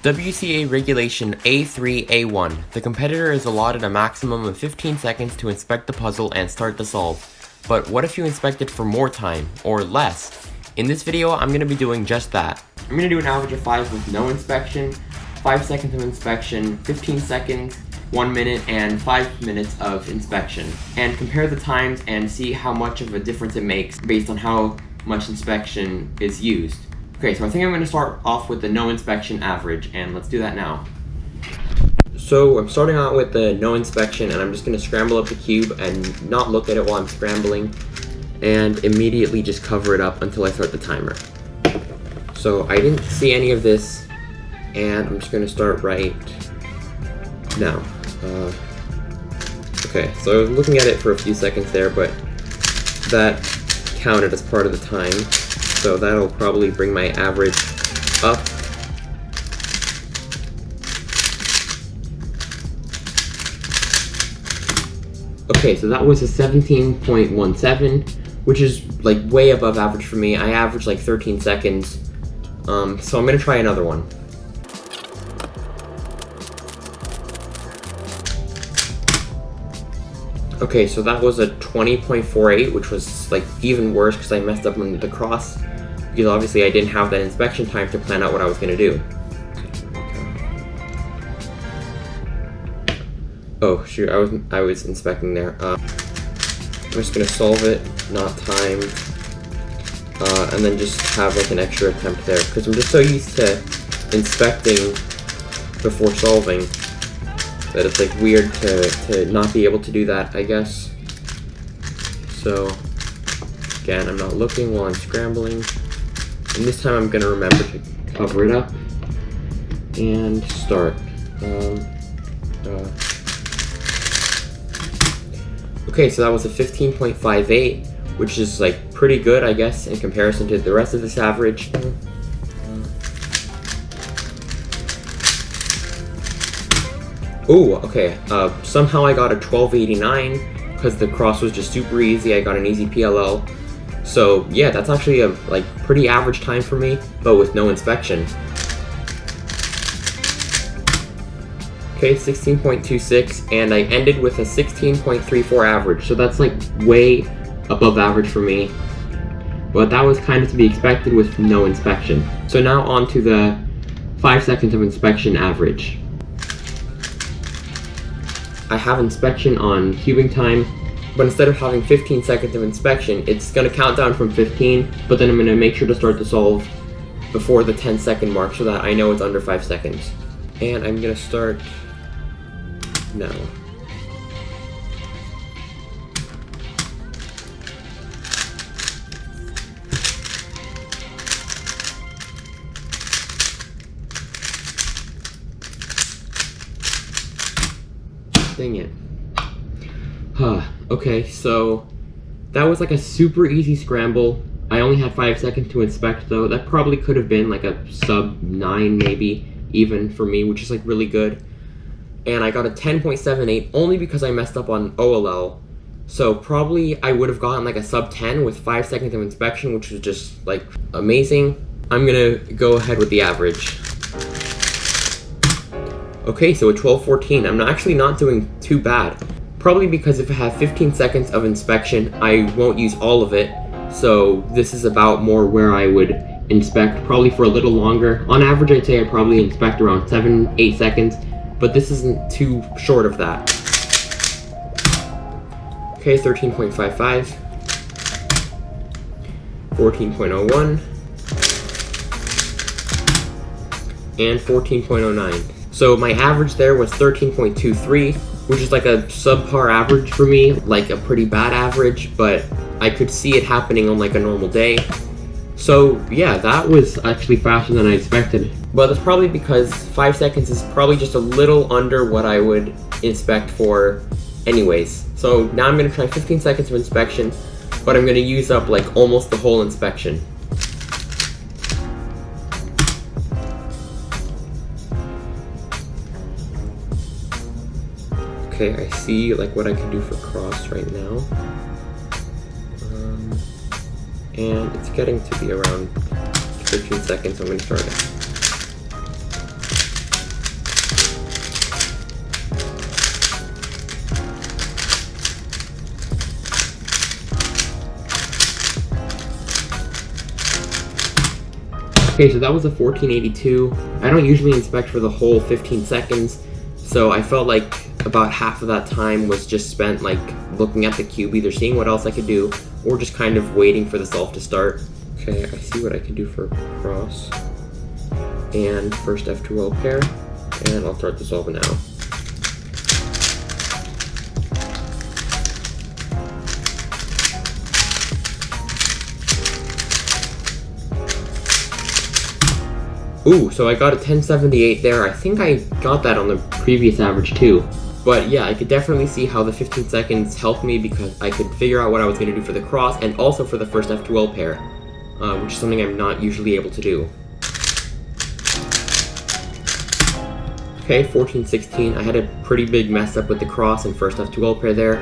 WCA Regulation A3A1. The competitor is allotted a maximum of 15 seconds to inspect the puzzle and start the solve. But what if you inspect it for more time, or less? In this video, I'm going to be doing just that. I'm going to do an average of 5 with no inspection, 5 seconds of inspection, 15 seconds, 1 minute, and 5 minutes of inspection. And compare the times and see how much of a difference it makes based on how much inspection is used. Okay, so I think I'm going to start off with the no inspection average, and let's do that now. So I'm starting out with the no inspection, and I'm just going to scramble up the cube and not look at it while I'm scrambling, and immediately just cover it up until I start the timer. So I didn't see any of this, and I'm just going to start right now. Okay, so I was looking at it for a few seconds there, but that counted as part of the time. So that'll probably bring my average up. Okay, so that was a 17.17, which is like way above average for me. I averaged like 13 seconds. So I'm gonna try another one. Okay, so that was a 20.48, which was like even worse because I messed up on the cross. Because obviously I didn't have that inspection time to plan out what I was going to do. Oh shoot, I was inspecting there. I'm just going to solve it, not timed, and then just have like an extra attempt there. Because I'm just so used to inspecting before solving that it's like weird to not be able to do that, I guess. So again, I'm not looking while I'm scrambling. And this time I'm going to remember to cover it up and start. Okay, so that was a 15.58, which is like pretty good, I guess, in comparison to the rest of this average. Oh, okay, somehow I got a 1289 because the cross was just super easy. I got an easy PLL. So yeah, that's actually a like pretty average time for me, but with no inspection. Okay, 16.26, and I ended with a 16.34 average, so that's like way above average for me. But that was kind of to be expected with no inspection. So now on to the 5 seconds of inspection average. I have inspection on cubing time, but instead of having 15 seconds of inspection, it's going to count down from 15, but then I'm going to make sure to start the solve before the 10-second mark so that I know it's under 5 seconds. And I'm going to start now. Dang it. Okay, so that was like a super easy scramble. I only had 5 seconds to inspect though. That probably could have been like a sub 9 maybe even for me, which is like really good. And I got a 10.78 only because I messed up on OLL. So probably I would have gotten like a sub 10 with 5 seconds of inspection, which was just like amazing. I'm gonna go ahead with the average. Okay, so a 12.14. I'm actually not doing too bad. Probably because if I have 15 seconds of inspection, I won't use all of it. So this is about more where I would inspect, probably for a little longer. On average, I'd say I probably inspect around 7-8 seconds, but this isn't too short of that. Okay, 13.55, 14.01, and 14.09. So my average there was 13.23, which is like a subpar average for me, like a pretty bad average, but I could see it happening on like a normal day. So yeah, that was actually faster than I expected. But that's probably because 5 seconds is probably just a little under what I would inspect for anyways. So now I'm gonna try 15 seconds of inspection, but I'm gonna use up like almost the whole inspection. Okay, I see like what I can do for cross right now. And it's getting to be around 15 seconds, so I'm going to start it. Okay, so that was a 1482. I don't usually inspect for the whole 15 seconds, so I felt like about half of that time was just spent like looking at the cube, either seeing what else I could do, or just kind of waiting for the solve to start. Okay, I see what I can do for cross and first F2L pair, and I'll start the solve now. Ooh, so I got a 1078 there. I think I got that on the previous average too. But yeah, I could definitely see how the 15 seconds helped me because I could figure out what I was going to do for the cross and also for the first F2L pair, which is something I'm not usually able to do. Okay, 1416. I had a pretty big mess up with the cross and first F2L pair there.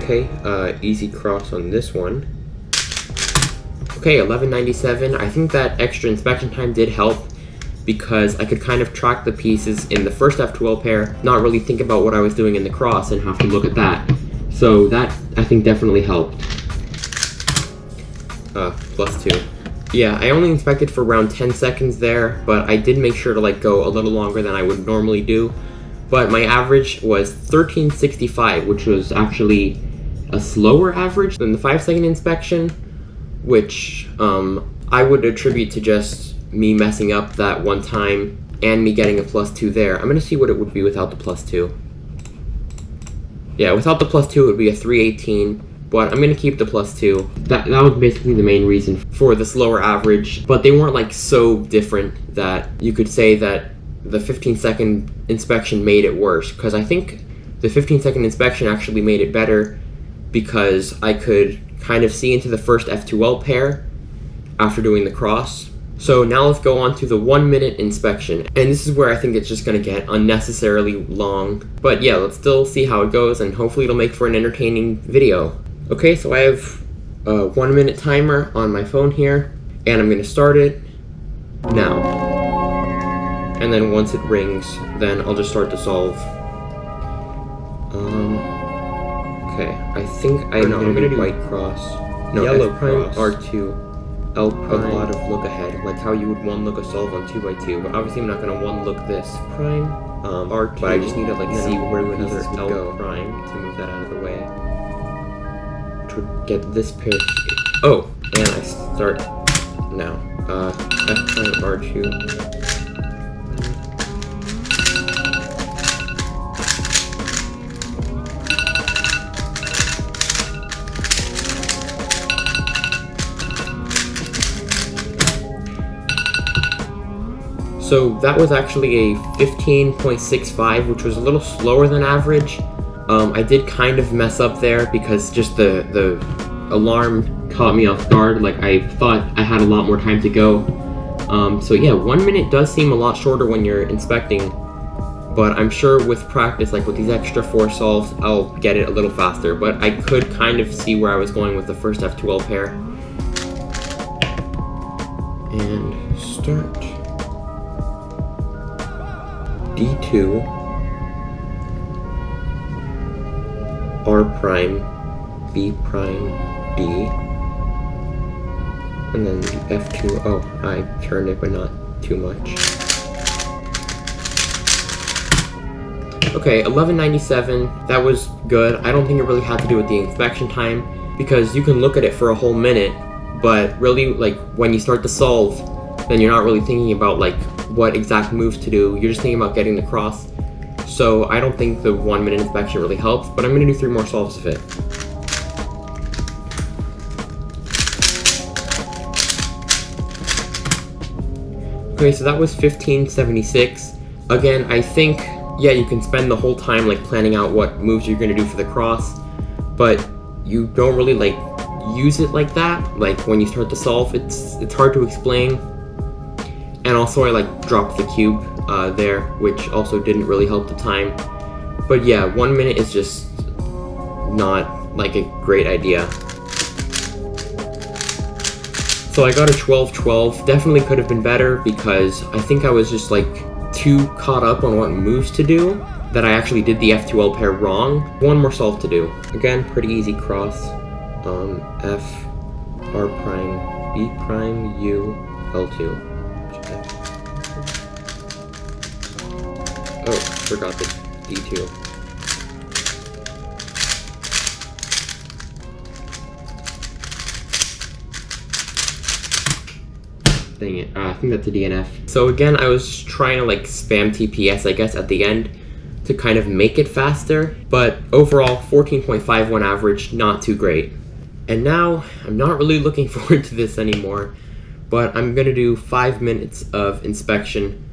Okay, easy cross on this one. Okay, 1197. I think that extra inspection time did help because I could kind of track the pieces in the first F2L pair, not really think about what I was doing in the cross and have to look at that. So that, I think, definitely helped. +2. Yeah, I only inspected for around 10 seconds there, but I did make sure to like go a little longer than I would normally do. But my average was 1365, which was actually a slower average than the 5-second inspection, which I would attribute to just me messing up that one time and me getting a +2 there. I'm gonna see what it would be without the +2. Yeah, without the +2 it would be a 318, but I'm gonna keep the +2. That was basically the main reason for the slower average, but they weren't like so different that you could say that the 15-second inspection made it worse, because I think the 15-second inspection actually made it better because I could kind of see into the first F2L pair after doing the cross. So now let's go on to the 1-minute inspection. And this is where I think it's just gonna get unnecessarily long. But yeah, let's still see how it goes and hopefully it'll make for an entertaining video. Okay, so I have a 1-minute timer on my phone here and I'm gonna start it now. And then once it rings, then I'll just start to solve. Okay, I think I'm gonna do white cross. No, yellow F prime, cross. R2, L prime. A lot of look ahead, like how you would one look a solve on 2x2. But obviously, I'm not gonna one look this prime, R2. But I just need to like see where another L go prime to move that out of the way to get this pair. Oh, and I start now. F prime, R2. So that was actually a 15.65, which was a little slower than average. I did kind of mess up there because just the alarm caught me off guard. Like I thought I had a lot more time to go. So yeah, 1 minute does seem a lot shorter when you're inspecting, but I'm sure with practice, like with these extra 4 solves, I'll get it a little faster. But I could kind of see where I was going with the first F2L pair. And start. D2, R prime, B prime, D, and then F2, oh, I turned it but not too much. Okay, 1197, that was good. I don't think it really had to do with the inspection time because you can look at it for a whole minute, but really like when you start to solve, then you're not really thinking about like what exact moves to do, you're just thinking about getting the cross. So I don't think the 1 minute inspection really helps, but I'm gonna do 3 more solves of it. Okay, so that was 1576. Again, I think, yeah, you can spend the whole time like planning out what moves you're gonna do for the cross, but you don't really like use it like that. Like when you start to solve, it's hard to explain. And also I like dropped the cube there, which also didn't really help the time. But yeah, 1 minute is just not like a great idea. So I got a 12-12, definitely could have been better because I think I was just like too caught up on what moves to do that I actually did the F2L pair wrong. 1 more solve to do. Again, pretty easy cross. F, R prime, B prime U L2. Oh, forgot the D2. Dang it, I think that's a DNF. So again, I was trying to like spam TPS, I guess, at the end to kind of make it faster, but overall 14.51 average, not too great. And now, I'm not really looking forward to this anymore, but I'm gonna do 5 minutes of inspection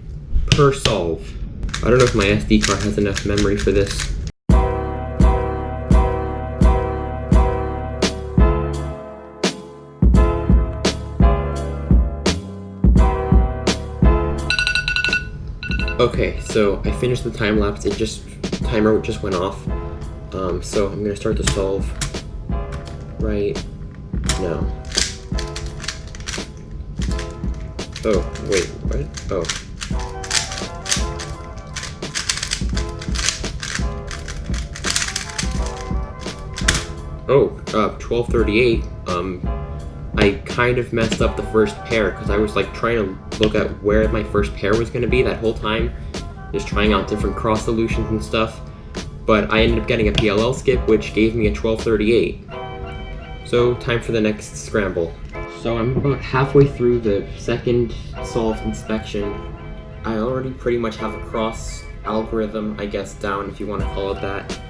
per solve. I don't know if my SD card has enough memory for this. Okay, so I finished the time lapse. Timer just went off. So I'm gonna start the solve right now. Oh, wait, what? Oh. Oh, 1238. I kind of messed up the first pair because I was like trying to look at where my first pair was going to be that whole time, just trying out different cross solutions and stuff, but I ended up getting a PLL skip which gave me a 1238. So time for the next scramble. So I'm about halfway through the second solve inspection. I already pretty much have a cross algorithm, I guess, down if you want to call it that.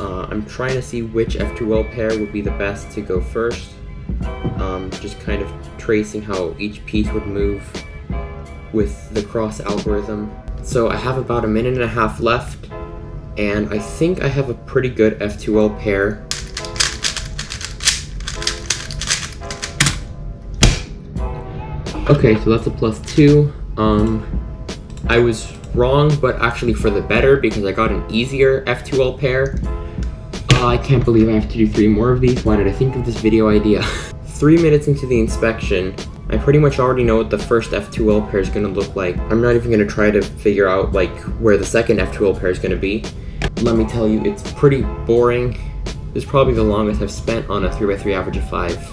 I'm trying to see which F2L pair would be the best to go first. Just kind of tracing how each piece would move with the cross algorithm. So I have about 1.5 minutes left, and I think I have a pretty good F2L pair. Okay, so that's a +2. I was wrong, but actually for the better because I got an easier F2L pair. I can't believe I have to do 3 more of these. Why did I think of this video idea? 3 minutes into the inspection, I pretty much already know what the first F2L pair is going to look like. I'm not even going to try to figure out like where the second F2L pair is going to be. Let me tell you, it's pretty boring. This is probably the longest I've spent on a 3x3 average of 5.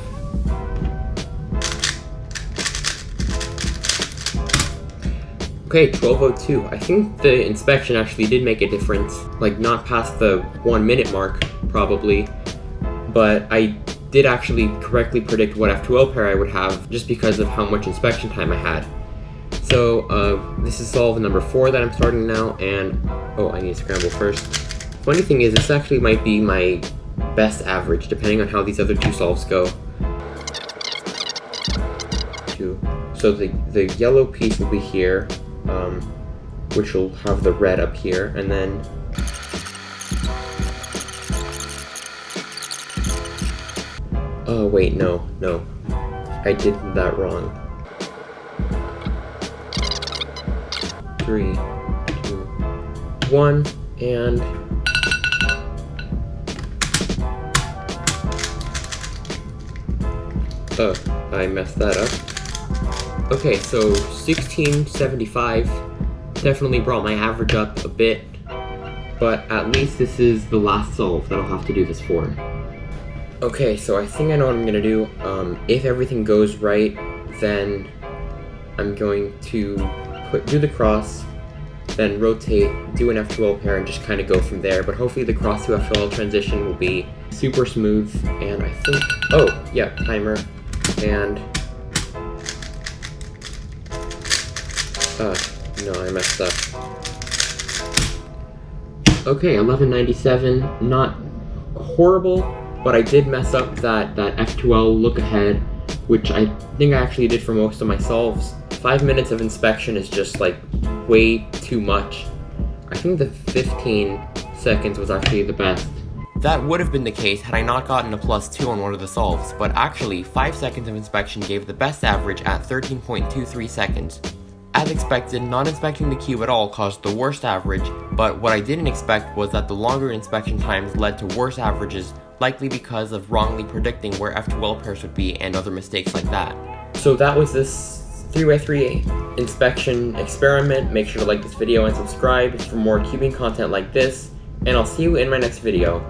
Okay, 12:02. I think the inspection actually did make a difference. Like, not past the 1 minute mark, probably. But I did actually correctly predict what F2L pair I would have just because of how much inspection time I had. So, this is solve number 4 that I'm starting now, and... oh, I need to scramble first. Funny thing is, this actually might be my best average, depending on how these other 2 solves go. So the yellow piece will be here. Which will have the red up here, and then oh wait, no, I did that wrong. 3, 2, 1, and oh, I messed that up. Okay, so 1675 definitely brought my average up a bit, but at least this is the last solve that I'll have to do this for. Okay, so I think I know what I'm gonna do. If everything goes right, then I'm going to do the cross, then rotate, do an F2L pair, and just kind of go from there. But hopefully the cross to F2L transition will be super smooth, and I think, oh, yeah, timer, and no, I messed up. Okay, 1197, not horrible, but I did mess up that F2L look ahead, which I think I actually did for most of my solves. 5 minutes of inspection is just like way too much. I think the 15 seconds was actually the best. That would have been the case had I not gotten a +2 on one of the solves, but actually 5 seconds of inspection gave the best average at 13.23 seconds. As expected, not inspecting the cube at all caused the worst average, but what I didn't expect was that the longer inspection times led to worse averages, likely because of wrongly predicting where F2L pairs would be and other mistakes like that. So that was this 3x3 inspection experiment. Make sure to like this video and subscribe for more cubing content like this, and I'll see you in my next video.